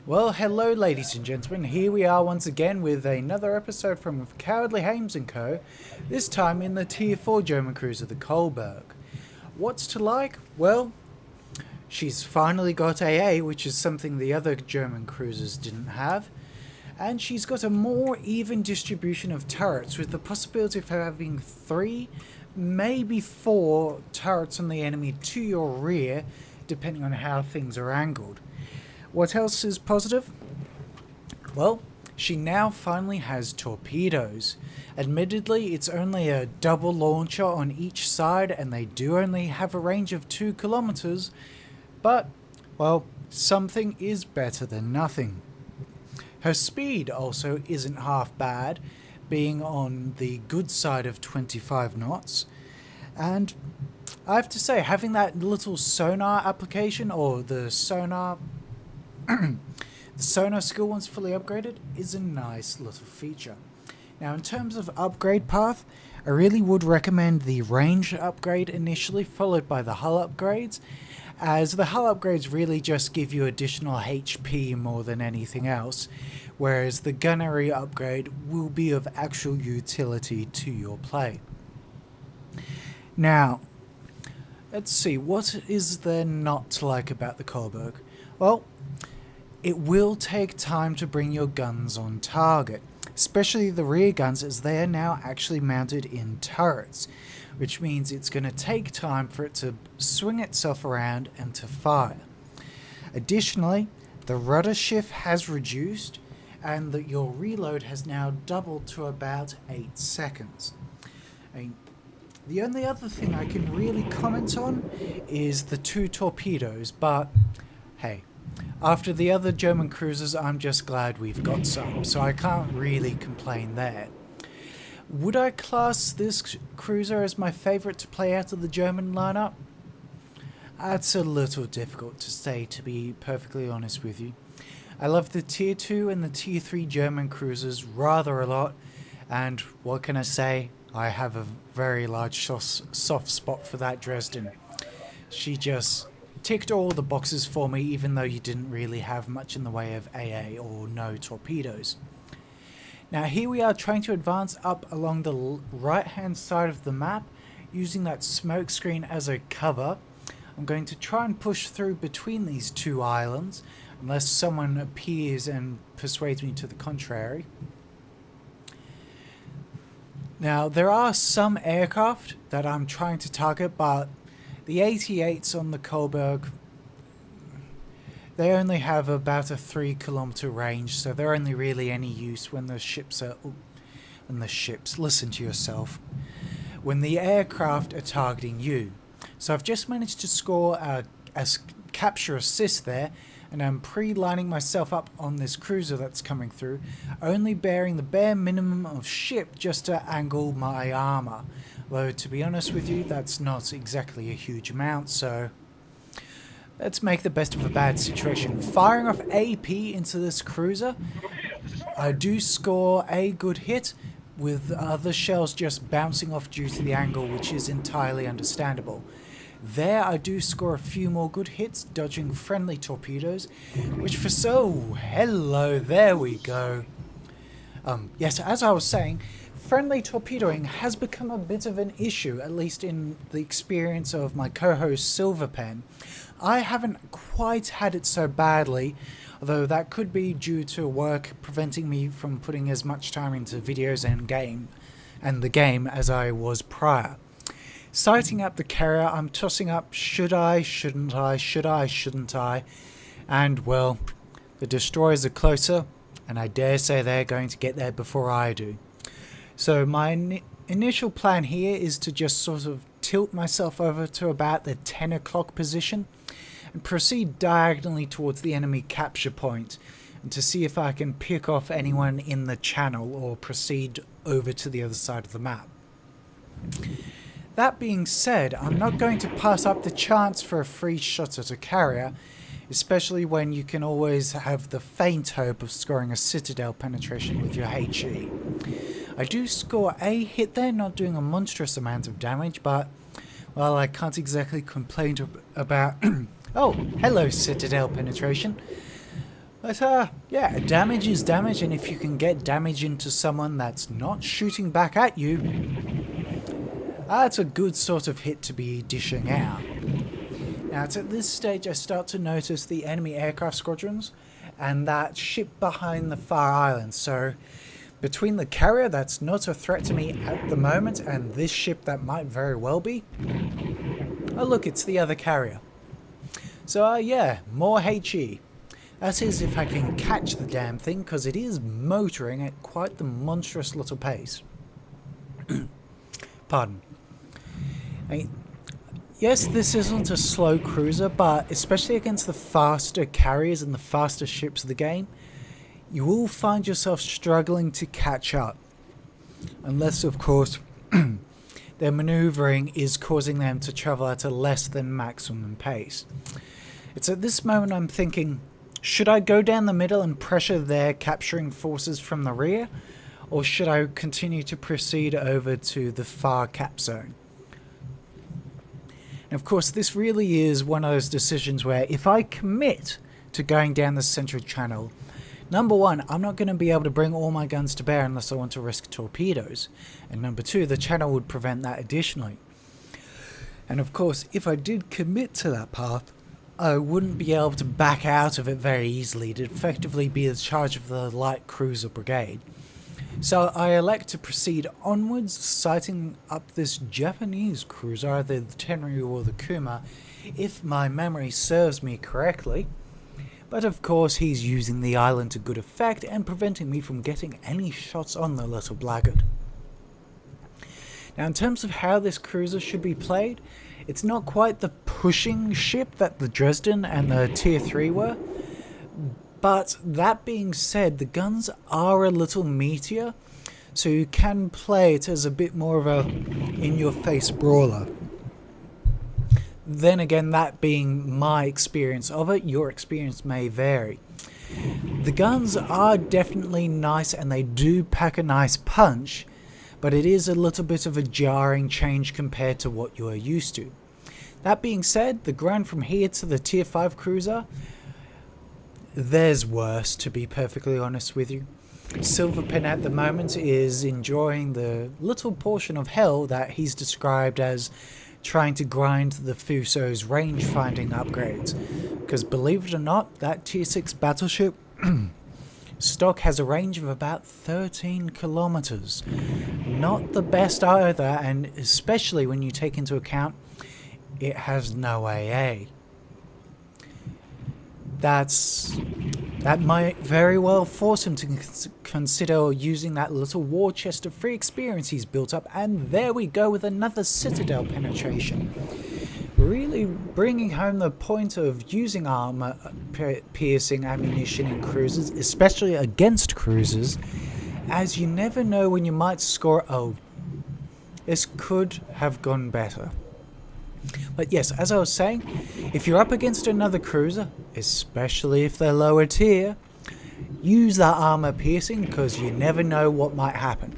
Well, hello ladies and gentlemen, here we are once again with another episode from Cowardly Hames & Co, this time in the Tier 4 German cruiser, the Kolberg. What's to like? Well, she's finally got AA, which is something the other German cruisers didn't have, and she's got a more even distribution of turrets with the possibility of having 3, maybe 4 turrets on the enemy to your rear, depending on how things are angled. What else is positive? Well, she now finally has torpedoes. Admittedly, it's only a double launcher on each side and they do only have a range of 2 kilometers, but, well, something is better than nothing. Her speed also isn't half bad, being on the good side of 25 knots, and I have to say, having that little sonar application, or the sonar the sonar skill once fully upgraded, is a nice little feature. Now in terms of upgrade path, I really would recommend the range upgrade initially, followed by the hull upgrades, as the hull upgrades really just give you additional HP more than anything else, whereas the gunnery upgrade will be of actual utility to your play. Now, let's see, what is there not to like about the Kolberg? Well, it will take time to bring your guns on target, especially the rear guns, as they are now actually mounted in turrets, which means it's going to take time for it to swing itself around and to fire. Additionally, the rudder shift has reduced and that your reload has now doubled to about 8 seconds. The only other thing I can really comment on is the 2 torpedoes, but hey, after the other German cruisers, I'm just glad we've got some, so I can't really complain there. Would I class this cruiser as my favourite to play out of the German lineup? That's a little difficult to say, to be perfectly honest with you. I love the Tier 2 and the Tier 3 German cruisers rather a lot, and what can I say? I have a very large soft spot for that Dresden. She just ticked all the boxes for me, even though you didn't really have much in the way of AA or no torpedoes. Now here we are trying to advance up along the right hand side of the map using that smoke screen as a cover. I'm going to try and push through between these 2 islands unless someone appears and persuades me to the contrary. Now there are some aircraft that I'm trying to target, but the 88s on the Kolberg, they only have about a 3 kilometer range, so they're only really any use when the ships are... listen to yourself. When the aircraft are targeting you. So I've just managed to score a capture assist there, and I'm pre-lining myself up on this cruiser that's coming through, only bearing the bare minimum of ship just to angle my armour. Though, to be honest with you, that's not exactly a huge amount, so let's make the best of a bad situation. Firing off AP into this cruiser, I do score a good hit, with other shells just bouncing off due to the angle, which is entirely understandable. There I do score a few more good hits, dodging friendly torpedoes, which for hello, there we go. Yes, as I was saying, friendly torpedoing has become a bit of an issue, at least in the experience of my co-host Silverpen. I haven't quite had it so badly, although that could be due to work preventing me from putting as much time into videos and the game as I was prior. Sighting up the carrier, I'm tossing up should I, shouldn't I, should I, shouldn't I, and well, the destroyers are closer, and I dare say they're going to get there before I do. So my initial plan here is to just sort of tilt myself over to about the 10 o'clock position and proceed diagonally towards the enemy capture point, and to see if I can pick off anyone in the channel or proceed over to the other side of the map. That being said, I'm not going to pass up the chance for a free shot at a carrier, especially when you can always have the faint hope of scoring a citadel penetration with your HE. I do score a hit there, not doing a monstrous amount of damage, but, well, I can't exactly complain about... Oh, hello, citadel penetration. But yeah, damage is damage, and if you can get damage into someone that's not shooting back at you, that's a good sort of hit to be dishing out. Now it's at this stage I start to notice the enemy aircraft squadrons and that ship behind the far island. So between the carrier that's not a threat to me at the moment and this ship that might very well be, oh look, it's the other carrier. So yeah, more HE. That is, if I can catch the damn thing, because it is motoring at quite the monstrous little pace. Pardon. I mean, yes, this isn't a slow cruiser, but especially against the faster carriers and the faster ships of the game, you will find yourself struggling to catch up. Unless, of course, their maneuvering is causing them to travel at a less than maximum pace. It's at this moment I'm thinking, should I go down the middle and pressure their capturing forces from the rear? Or should I continue to proceed over to the far cap zone? And of course, this really is one of those decisions where if I commit to going down the central channel, number one, I'm not going to be able to bring all my guns to bear unless I want to risk torpedoes. And number two, the channel would prevent that additionally. And of course, if I did commit to that path, I wouldn't be able to back out of it very easily. It'd effectively be in charge of the light cruiser brigade. So I elect to proceed onwards, sighting up this Japanese cruiser, either the Tenryu or the Kuma, if my memory serves me correctly. But of course he's using the island to good effect and preventing me from getting any shots on the little blackguard. Now in terms of how this cruiser should be played, it's not quite the pushing ship that the Dresden and the Tier 3 were, but that being said, the guns are a little meatier, so you can play it as a bit more of a in-your-face brawler. Then again, that being my experience of it, your experience may vary. The guns are definitely nice and they do pack a nice punch, but it is a little bit of a jarring change compared to what you are used to. That being said, the grind from here to the Tier 5 cruiser, there's worse, to be perfectly honest with you. Silverpen at the moment is enjoying the little portion of hell that he's described as trying to grind the Fuso's range-finding upgrades. Because believe it or not, that Tier 6 battleship stock has a range of about 13 kilometers. Not the best either, and especially when you take into account it has no AA. That might very well force him to consider using that little war chest of free experience he's built up, and there we go with another Citadel penetration. Really bringing home the point of using armor piercing ammunition in cruisers, especially against cruisers, as you never know when you might score. Oh, this could have gone better. But yes, as I was saying, if you're up against another cruiser, especially if they're lower tier, use that armor piercing because you never know what might happen.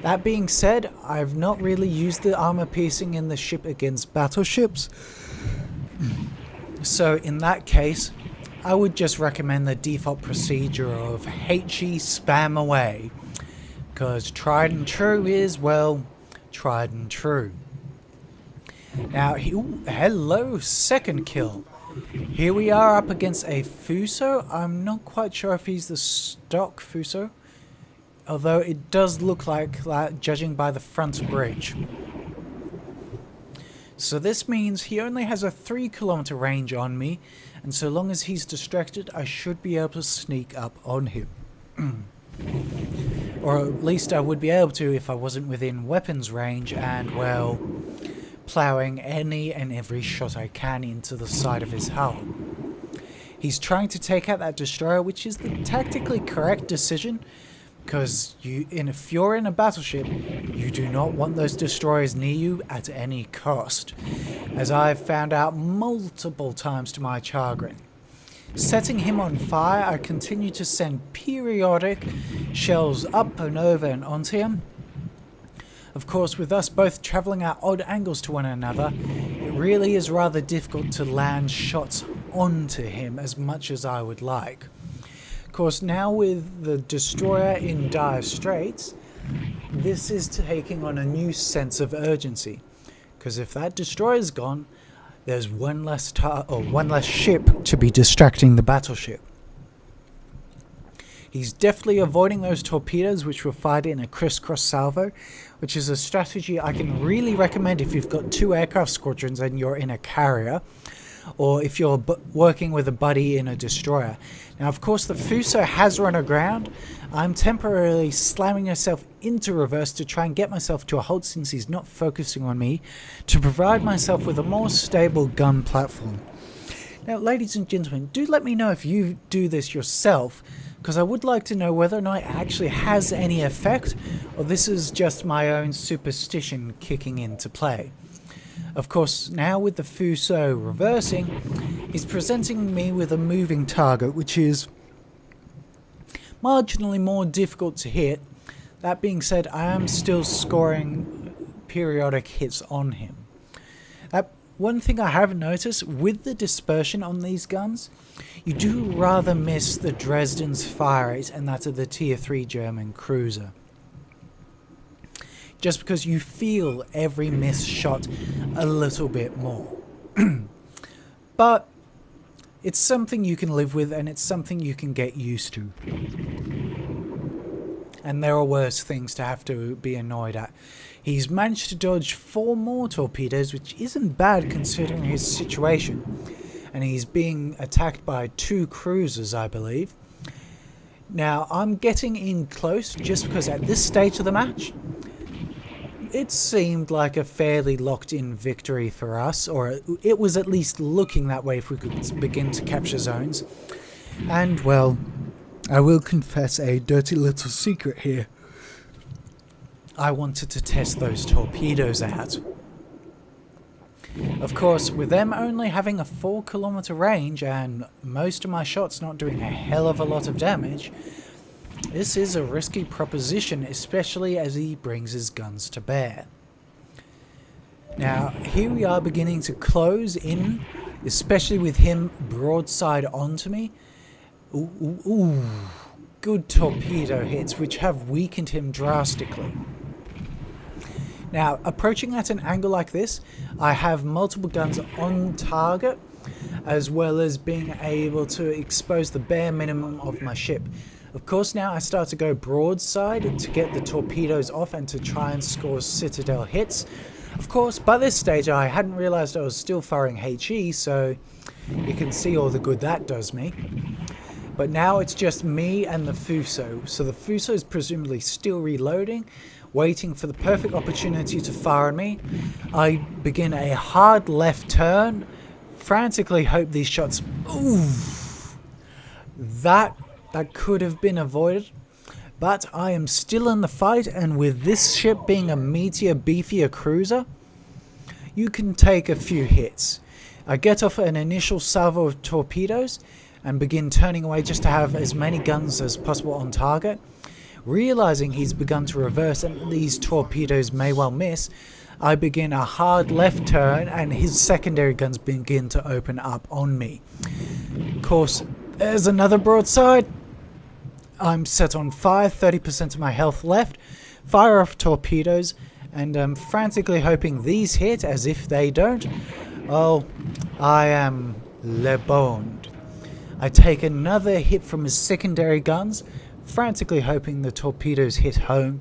That being said, I've not really used the armor piercing in the ship against battleships. So in that case, I would just recommend the default procedure of HE spam away. Because tried and true is, well, tried and true. Now, hello, second kill. Here we are up against a Fuso. I'm not quite sure if he's the stock Fuso, although it does look like that judging by the front bridge. So this means he only has a 3-kilometer range on me, and so long as he's distracted, I should be able to sneak up on him. Or at least I would be able to if I wasn't within weapons range and, well, ploughing any and every shot I can into the side of his hull. He's trying to take out that destroyer, which is the tactically correct decision, because if you're in a battleship, you do not want those destroyers near you at any cost, as I've found out multiple times to my chagrin. Setting him on fire, I continue to send periodic shells up and over and onto him. Of course, with us both travelling at odd angles to one another, it really is rather difficult to land shots onto him as much as I would like. Of course, now with the destroyer in dire straits, this is taking on a new sense of urgency. Because if that destroyer's gone, there's one less ship to be distracting the battleship. He's definitely avoiding those torpedoes, which will fight in a crisscross salvo, which is a strategy I can really recommend if you've got 2 aircraft squadrons and you're in a carrier, or if you're working with a buddy in a destroyer. Now, of course, the Fuso has run aground. I'm temporarily slamming myself into reverse to try and get myself to a halt since he's not focusing on me, to provide myself with a more stable gun platform. Now, ladies and gentlemen, do let me know if you do this yourself, because I would like to know whether or not it actually has any effect, or this is just my own superstition kicking into play. Of course, now with the Fuso reversing, he's presenting me with a moving target, which is marginally more difficult to hit. That being said, I am still scoring periodic hits on him. One thing I have noticed with the dispersion on these guns, you do rather miss the Dresden's fire rate, and that's of the Tier 3 German cruiser. Just because you feel every missed shot a little bit more. But it's something you can live with, and it's something you can get used to. And there are worse things to have to be annoyed at. He's managed to dodge 4 more torpedoes, which isn't bad considering his situation. And he's being attacked by 2 cruisers, I believe. Now, I'm getting in close just because at this stage of the match, it seemed like a fairly locked-in victory for us, or it was at least looking that way if we could begin to capture zones. And, well, I will confess a dirty little secret here. I wanted to test those torpedoes out. Of course, with them only having a 4-kilometer range and most of my shots not doing a hell of a lot of damage, this is a risky proposition, especially as he brings his guns to bear. Now, here we are beginning to close in, especially with him broadside onto me. Ooh, good torpedo hits, which have weakened him drastically. Now, approaching at an angle like this, I have multiple guns on target, as well as being able to expose the bare minimum of my ship. Of course, now I start to go broadside to get the torpedoes off and to try and score Citadel hits. Of course, by this stage I hadn't realized I was still firing HE, so you can see all the good that does me. But now it's just me and the Fuso, so the Fuso is presumably still reloading, waiting for the perfect opportunity to fire on me. I begin a hard left turn, frantically hope these shots... Ooh! That could have been avoided, but I am still in the fight, and with this ship being a meatier, beefier cruiser, you can take a few hits. I get off an initial salvo of torpedoes and begin turning away just to have as many guns as possible on target. Realizing he's begun to reverse and these torpedoes may well miss, I begin a hard left turn and his secondary guns begin to open up on me. Of course, there's another broadside. I'm set on fire, 30% of my health left, fire off torpedoes, and I'm frantically hoping these hit, as if they don't, oh, I am le boned. I take another hit from his secondary guns, frantically hoping the torpedoes hit home.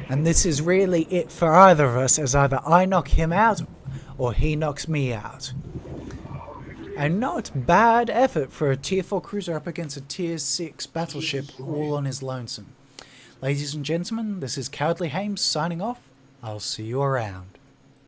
And this is really it for either of us, as either I knock him out or he knocks me out. And not bad effort for a Tier 4 cruiser up against a Tier 6 battleship all on his lonesome. Ladies and gentlemen, this is Cowardly Hames signing off. I'll see you around.